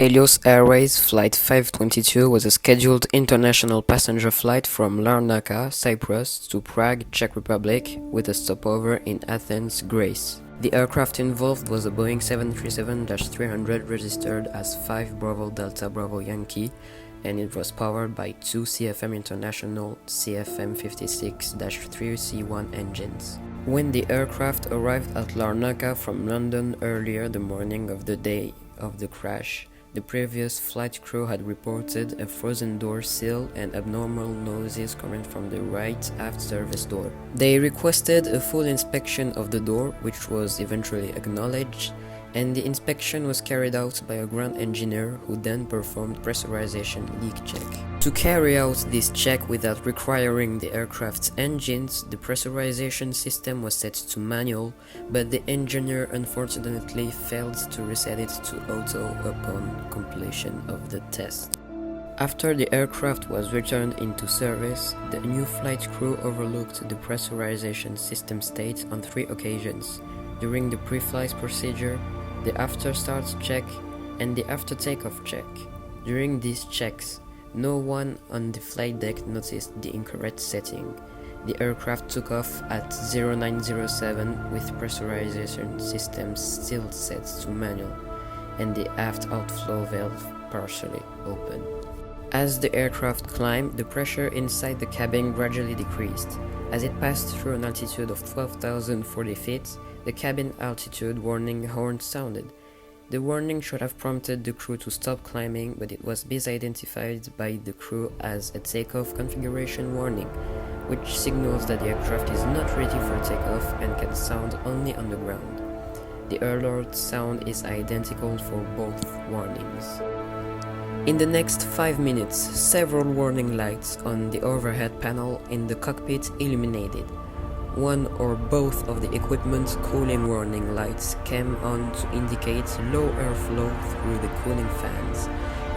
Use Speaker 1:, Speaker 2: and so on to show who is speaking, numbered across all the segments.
Speaker 1: Helios Airways Flight 522 was a scheduled international passenger flight from Larnaca, Cyprus to Prague, Czech Republic, with a stopover in Athens, Greece. The aircraft involved was a Boeing 737-300 registered as 5 Bravo Delta Bravo Yankee, and it was powered by 2 CFM International CFM56-3C1 engines. When the aircraft arrived at Larnaca from London earlier the morning of the day of the crash, the previous flight crew had reported a frozen door sill and abnormal noises coming from the right aft service door. They requested a full inspection of the door, which was eventually acknowledged, and the inspection was carried out by a ground engineer who then performed pressurization leak check. To carry out this check without requiring the aircraft's engines, the pressurization system was set to manual, but the engineer unfortunately failed to reset it to auto upon completion of the test. After the aircraft was returned into service, the new flight crew overlooked the pressurization system state on 3 occasions: during the pre-flight procedure, the after-start check, and the after-takeoff check. During these checks, no one on the flight deck noticed the incorrect setting. The aircraft took off at 0907 with pressurization systems still set to manual, and the aft outflow valve partially open. As the aircraft climbed, the pressure inside the cabin gradually decreased. As it passed through an altitude of 12,040 feet, the cabin altitude warning horn sounded. The warning should have prompted the crew to stop climbing, but it was misidentified by the crew as a takeoff configuration warning, which signals that the aircraft is not ready for takeoff and can sound only on the ground. The alert sound is identical for both warnings. In the next 5 minutes, several warning lights on the overhead panel in the cockpit illuminated. One or both of the equipment's cooling warning lights came on to indicate low airflow through the cooling fans,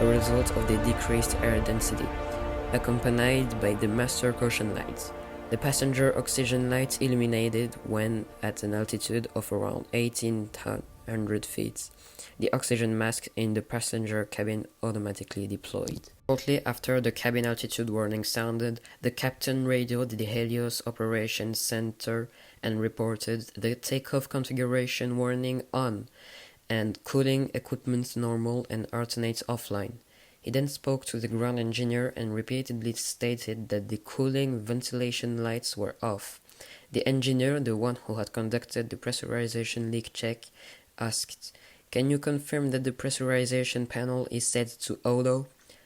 Speaker 1: a result of the decreased air density, accompanied by the master caution lights. The passenger oxygen lights illuminated when at an altitude of around 1,800 feet. The oxygen mask in the passenger cabin automatically deployed. Shortly after the cabin altitude warning sounded, the captain radioed the Helios Operations Center and reported the takeoff configuration warning on and cooling equipment normal and alternate offline. He then spoke to the ground engineer and repeatedly stated that the cooling ventilation lights were off. The engineer, the one who had conducted the pressurization leak check, asked, "Can you confirm that the pressurization panel is set to auto?"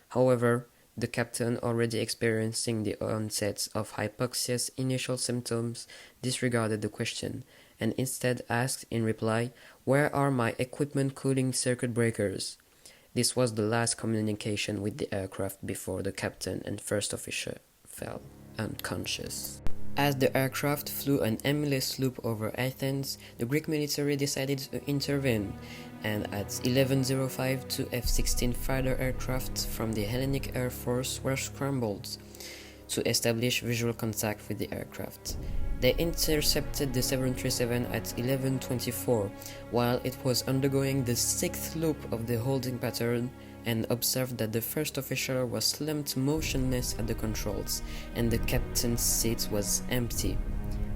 Speaker 1: However, the captain, already experiencing the onset of hypoxia's initial symptoms, disregarded the question, and instead asked in reply, "Where are my equipment cooling circuit breakers?" This was the last communication with the aircraft before the captain and first officer fell unconscious. As the aircraft flew an aimless loop over Athens, the Greek military decided to intervene, and at 11:05 two F-16 fighter aircraft from the Hellenic Air Force were scrambled to establish visual contact with the aircraft. They intercepted the 737 at 11:24 while it was undergoing the 6th loop of the holding pattern, and observed that the first officer was slumped motionless at the controls and the captain's seat was empty.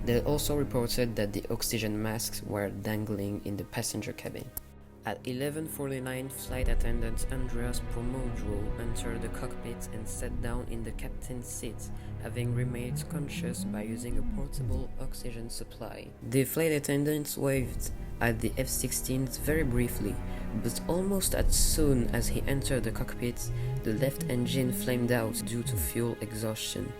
Speaker 1: They also reported that the oxygen masks were dangling in the passenger cabin. At 11:49, flight attendant Andreas Promodrou entered the cockpit and sat down in the captain's seat, having remained conscious by using a portable oxygen supply. The flight attendant waved at the F-16 very briefly, but almost as soon as he entered the cockpit, the left engine flamed out due to fuel exhaustion,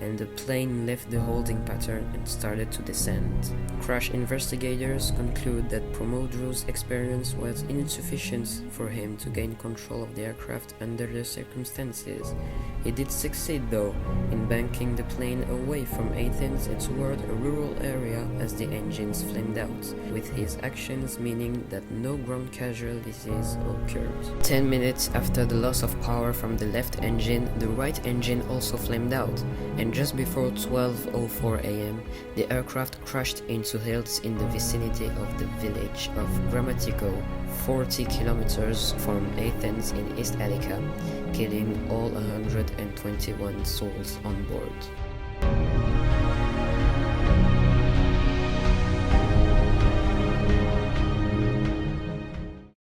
Speaker 1: and the plane left the holding pattern and started to descend. Crash investigators conclude that Promodrou's experience was insufficient for him to gain control of the aircraft under the circumstances. He did succeed, though, in banking the plane away from Athens and toward a rural area as the engines flamed out, with his actions meaning that no ground casualties occurred. 10 minutes after the loss of power from the left engine, the right engine also flamed out, and just before 12:04 a.m., the aircraft crashed into hills in the vicinity of the village of Grammatiko, 40 kilometers from Athens in East Attica, killing all 121 souls on board.